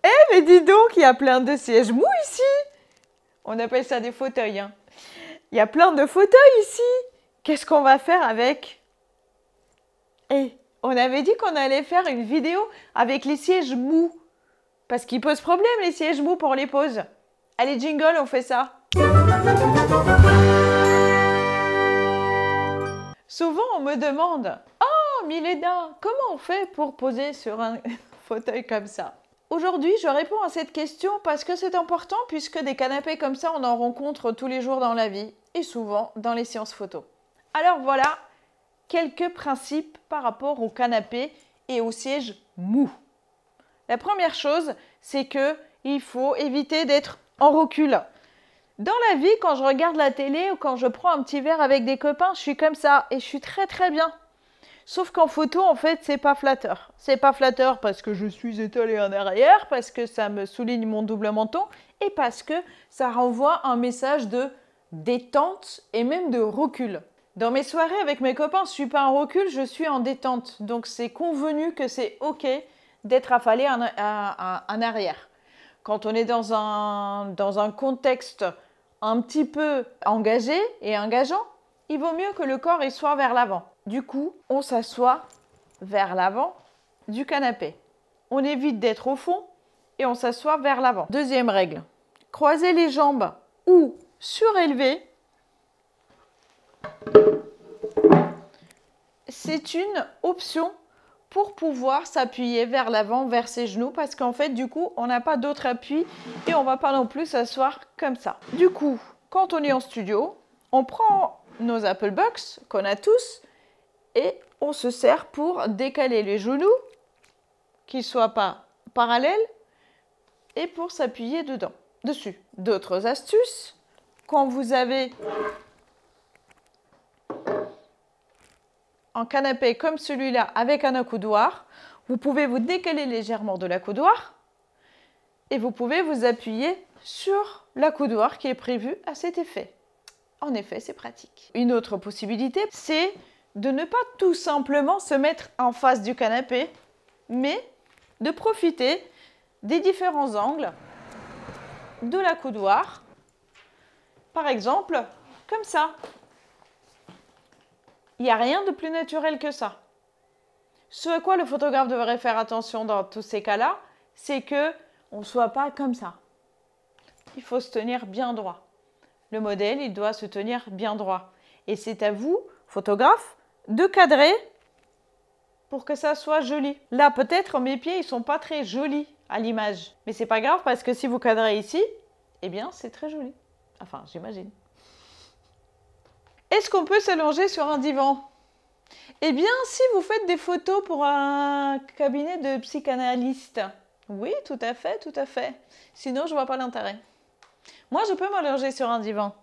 Mais dis donc, il y a plein de sièges mous ici. On appelle ça des fauteuils, hein. Il y a plein de fauteuils ici. Qu'est-ce qu'on va faire avec? On avait dit qu'on allait faire une vidéo avec les sièges mous. Parce qu'ils posent problème, les sièges mous, pour les pauses. Allez, jingle, on fait ça. Souvent, on me demande « Oh, Milena, comment on fait pour poser sur un fauteuil comme ça ?» Aujourd'hui, je réponds à cette question parce que c'est important puisque des canapés comme ça, on en rencontre tous les jours dans la vie et souvent dans les séances photo. Alors voilà, quelques principes par rapport au canapé et au siège mou. La première chose, c'est qu'il faut éviter d'être en recul. Dans la vie, quand je regarde la télé ou quand je prends un petit verre avec des copains, je suis comme ça et je suis très très bien. Sauf qu'en photo, en fait, c'est pas flatteur. C'est pas flatteur parce que je suis étalée en arrière, parce que ça me souligne mon double menton et parce que ça renvoie un message de détente et même de recul. Dans mes soirées avec mes copains, je suis pas en recul, je suis en détente. Donc c'est convenu que c'est ok d'être affalé en arrière. Quand on est dans un contexte un petit peu engagé et engageant, il vaut mieux que le corps il soit vers l'avant. Du coup, on s'assoit vers l'avant du canapé. On évite d'être au fond et on s'assoit vers l'avant. Deuxième règle, croiser les jambes ou surélever. C'est une option pour pouvoir s'appuyer vers l'avant, vers ses genoux, parce qu'en fait, du coup, on n'a pas d'autre appui et on ne va pas non plus s'asseoir comme ça. Du coup, quand on est en studio, on prend nos Apple Box qu'on a tous et on se sert pour décaler les genoux, qu'ils ne soient pas parallèles, et pour s'appuyer dessus. D'autres astuces, quand vous avez un canapé comme celui-là avec un accoudoir, vous pouvez vous décaler légèrement de l'accoudoir et vous pouvez vous appuyer sur l'accoudoir qui est prévu à cet effet. En effet, c'est pratique. Une autre possibilité, c'est de ne pas tout simplement se mettre en face du canapé, mais de profiter des différents angles de l'accoudoir. Par exemple, comme ça. Il n'y a rien de plus naturel que ça. Ce à quoi le photographe devrait faire attention dans tous ces cas-là, c'est qu'on ne soit pas comme ça. Il faut se tenir bien droit. Le modèle, il doit se tenir bien droit. Et c'est à vous, photographe, de cadrer pour que ça soit joli. Là, peut-être, mes pieds, ils ne sont pas très jolis à l'image. Mais c'est pas grave parce que si vous cadrez ici, eh bien, c'est très joli. Enfin, j'imagine. Est-ce qu'on peut s'allonger sur un divan? Eh bien, si vous faites des photos pour un cabinet de psychanalyste. Oui, tout à fait, tout à fait. Sinon, je ne vois pas l'intérêt. Moi, je peux m'allonger sur un divan.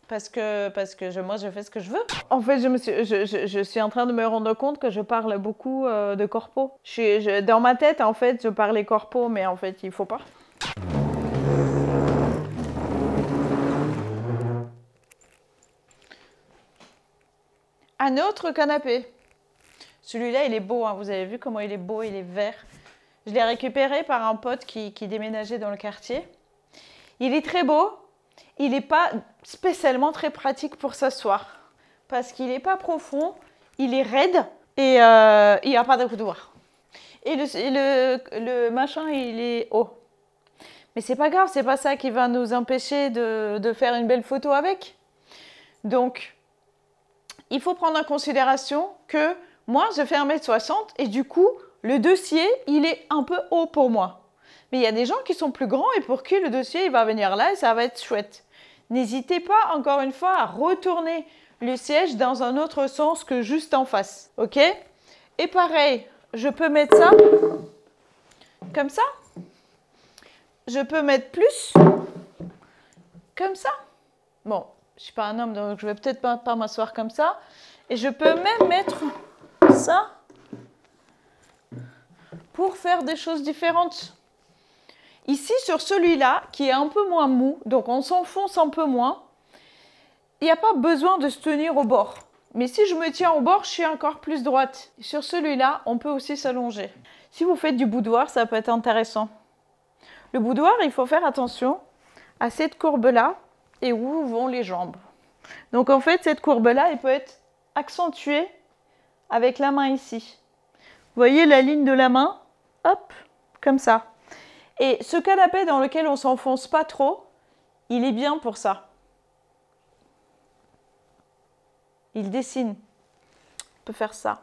Parce que moi, je fais ce que je veux. En fait, je suis en train de me rendre compte que je parle beaucoup de corpo. Dans ma tête, en fait, je parlais corpo, mais en fait, il ne faut pas. Un autre canapé. Celui-là, il est beau, hein. Vous avez vu comment il est beau, il est vert. Je l'ai récupéré par un pote qui déménageait dans le quartier. Il est très beau. Il n'est pas spécialement très pratique pour s'asseoir. Parce qu'il n'est pas profond, il est raide et il n'y a pas d'accoudoir. Et le machin, il est haut. Mais c'est pas grave, c'est pas ça qui va nous empêcher de faire une belle photo avec. Donc, il faut prendre en considération que moi, je fais 1m60 et du coup, le dossier, il est un peu haut pour moi. Mais il y a des gens qui sont plus grands et pour qui le dossier, il va venir là et ça va être chouette. N'hésitez pas, encore une fois, à retourner le siège dans un autre sens que juste en face. Ok? Et pareil, je peux mettre ça comme ça. Je peux mettre plus comme ça. Bon, je ne suis pas un homme, donc je ne vais peut-être pas m'asseoir comme ça. Et je peux même mettre ça pour faire des choses différentes. Ici, sur celui-là, qui est un peu moins mou, donc on s'enfonce un peu moins, il n'y a pas besoin de se tenir au bord. Mais si je me tiens au bord, je suis encore plus droite. Sur celui-là, on peut aussi s'allonger. Si vous faites du boudoir, ça peut être intéressant. Le boudoir, il faut faire attention à cette courbe-là et où vont les jambes. Donc en fait, cette courbe-là, elle peut être accentuée avec la main ici. Vous voyez la ligne de la main? Hop, comme ça. Et ce canapé dans lequel on ne s'enfonce pas trop, il est bien pour ça. Il dessine. On peut faire ça.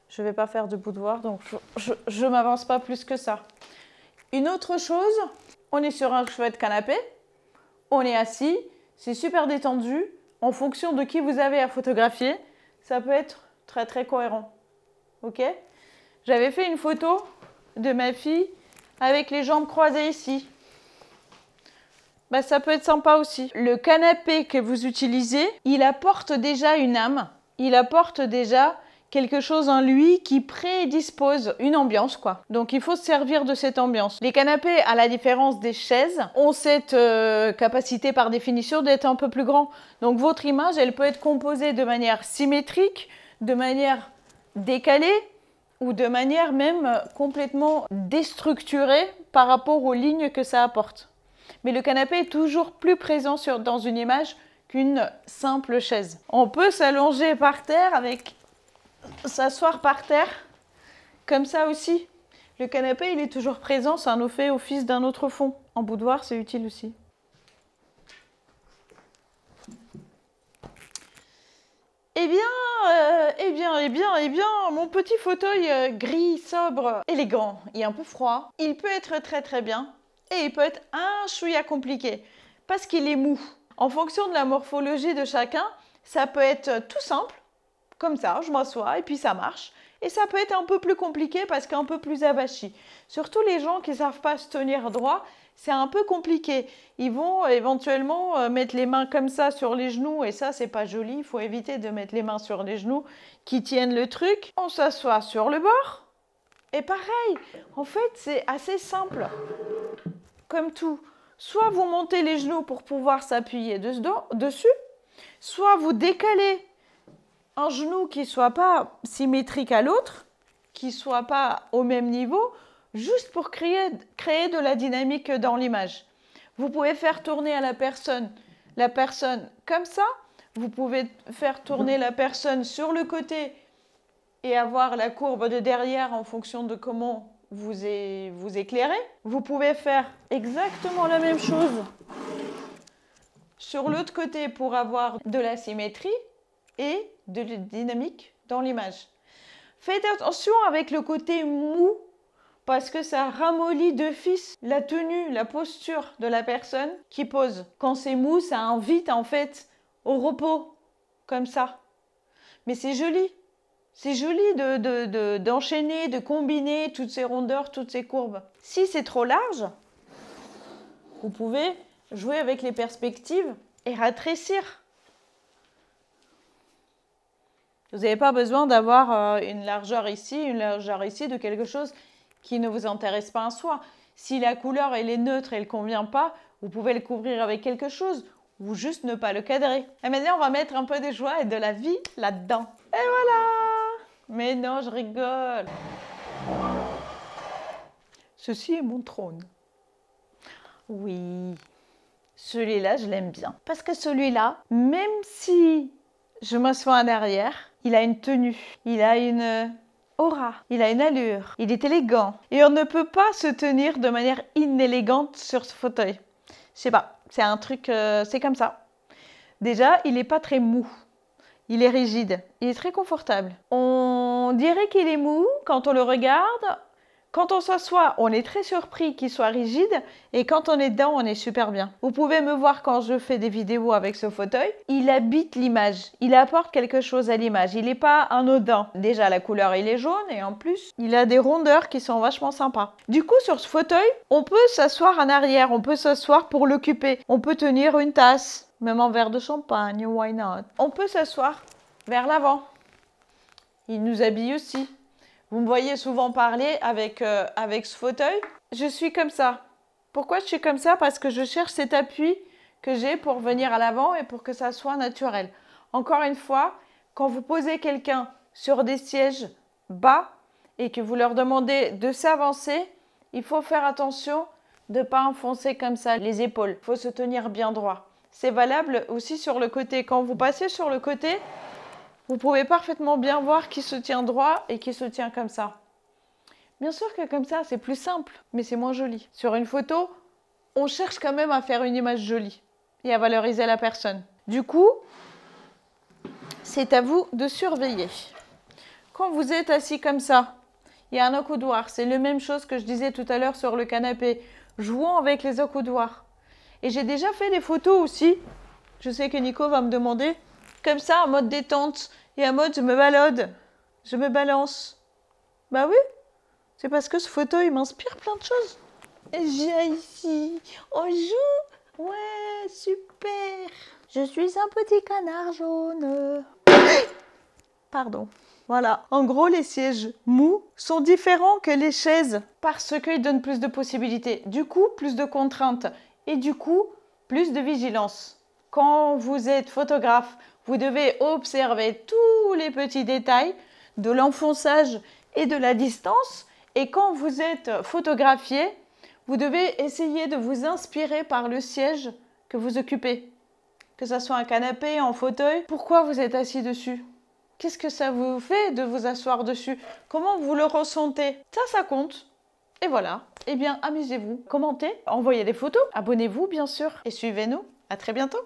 Je ne vais pas faire de boudoir, donc je ne m'avance pas plus que ça. Une autre chose, on est sur un chouette canapé, on est assis, c'est super détendu. En fonction de qui vous avez à photographier, ça peut être très très cohérent. Ok? J'avais fait une photo de ma fille avec les jambes croisées ici. Bah, ça peut être sympa aussi. Le canapé que vous utilisez, il apporte déjà une âme, il apporte déjà quelque chose en lui qui prédispose une ambiance, quoi. Donc il faut se servir de cette ambiance. Les canapés, à la différence des chaises, ont cette capacité par définition d'être un peu plus grand. Donc votre image, elle peut être composée de manière symétrique, de manière décalée ou de manière même complètement déstructurée par rapport aux lignes que ça apporte. Mais le canapé est toujours plus présent dans une image qu'une simple chaise. On peut s'allonger par terre s'asseoir par terre, comme ça aussi. Le canapé, il est toujours présent, ça nous fait office d'un autre fond. En boudoir, c'est utile aussi. Eh bien, mon petit fauteuil gris, sobre, élégant et un peu froid, il peut être très très bien et il peut être un chouïa compliqué parce qu'il est mou. En fonction de la morphologie de chacun, ça peut être tout simple, comme ça, je m'assois et puis ça marche. Et ça peut être un peu plus compliqué parce qu'un peu plus avachi. Surtout les gens qui ne savent pas se tenir droit, c'est un peu compliqué. Ils vont éventuellement mettre les mains comme ça sur les genoux et ça, c'est pas joli. Il faut éviter de mettre les mains sur les genoux qui tiennent le truc. On s'assoit sur le bord. Et pareil, en fait, c'est assez simple. Comme tout. Soit vous montez les genoux pour pouvoir s'appuyer dessus, soit vous décalez un genou qui ne soit pas symétrique à l'autre, qui ne soit pas au même niveau, juste pour créer de la dynamique dans l'image. Vous pouvez faire tourner à la personne comme ça, vous pouvez faire tourner la personne sur le côté et avoir la courbe de derrière en fonction de comment vous éclairez. Vous pouvez faire exactement la même chose sur l'autre côté pour avoir de la symétrie et de la dynamique dans l'image. Faites attention avec le côté mou parce que ça ramollit d'office la tenue, la posture de la personne qui pose. Quand c'est mou, ça invite en fait au repos, comme ça. Mais c'est joli. C'est joli d'enchaîner, de combiner toutes ces rondeurs, toutes ces courbes. Si c'est trop large, vous pouvez jouer avec les perspectives et rétrécir. Vous n'avez pas besoin d'avoir une largeur ici de quelque chose qui ne vous intéresse pas en soi. Si la couleur elle est neutre et elle ne convient pas, vous pouvez le couvrir avec quelque chose ou juste ne pas le cadrer. Et maintenant, on va mettre un peu de joie et de la vie là-dedans. Et voilà! Mais non, je rigole. Ceci est mon trône. Oui, celui-là, je l'aime bien. Parce que celui-là, même si je m'assois en arrière, il a une tenue, il a une aura, il a une allure, il est élégant. Et on ne peut pas se tenir de manière inélégante sur ce fauteuil. Je sais pas, c'est un truc, c'est comme ça. Déjà, il n'est pas très mou. Il est rigide, il est très confortable. On dirait qu'il est mou quand on le regarde. Quand on s'assoit, on est très surpris qu'il soit rigide et quand on est dedans, on est super bien. Vous pouvez me voir quand je fais des vidéos avec ce fauteuil. Il habite l'image, il apporte quelque chose à l'image. Il n'est pas anodin. Déjà, la couleur, il est jaune et en plus, il a des rondeurs qui sont vachement sympas. Du coup, sur ce fauteuil, on peut s'asseoir en arrière, on peut s'asseoir pour l'occuper. On peut tenir une tasse, même un verre de champagne, why not? On peut s'asseoir vers l'avant. Il nous habille aussi. Vous me voyez souvent parler avec ce fauteuil. Je suis comme ça. Pourquoi je suis comme ça? Parce que je cherche cet appui que j'ai pour venir à l'avant et pour que ça soit naturel. Encore une fois, quand vous posez quelqu'un sur des sièges bas et que vous leur demandez de s'avancer, il faut faire attention de ne pas enfoncer comme ça les épaules. Il faut se tenir bien droit. C'est valable aussi sur le côté. Quand vous passez sur le côté, vous pouvez parfaitement bien voir qui se tient droit et qui se tient comme ça. Bien sûr que comme ça, c'est plus simple, mais c'est moins joli. Sur une photo, on cherche quand même à faire une image jolie et à valoriser la personne. Du coup, c'est à vous de surveiller. Quand vous êtes assis comme ça, il y a un accoudoir. C'est la même chose que je disais tout à l'heure sur le canapé. Jouons avec les accoudoirs. Et j'ai déjà fait des photos aussi. Je sais que Nico va me demander. Comme ça, en mode détente. Et en mode je me balade. Je me balance. Bah oui. C'est parce que ce fauteuil m'inspire plein de choses. Et viens ici. On joue. Ouais, super. Je suis un petit canard jaune. Pardon. Voilà. En gros, les sièges mous sont différents que les chaises parce qu'ils donnent plus de possibilités. Du coup, plus de contraintes et du coup, plus de vigilance. Quand vous êtes photographe, vous devez observer tous les petits détails de l'enfonçage et de la distance. Et quand vous êtes photographié, vous devez essayer de vous inspirer par le siège que vous occupez. Que ce soit un canapé, un fauteuil. Pourquoi vous êtes assis dessus ? Qu'est-ce que ça vous fait de vous asseoir dessus? Comment vous le ressentez? Ça compte. Et voilà. Eh bien, amusez-vous. Commentez, envoyez des photos. Abonnez-vous, bien sûr. Et suivez-nous. À très bientôt.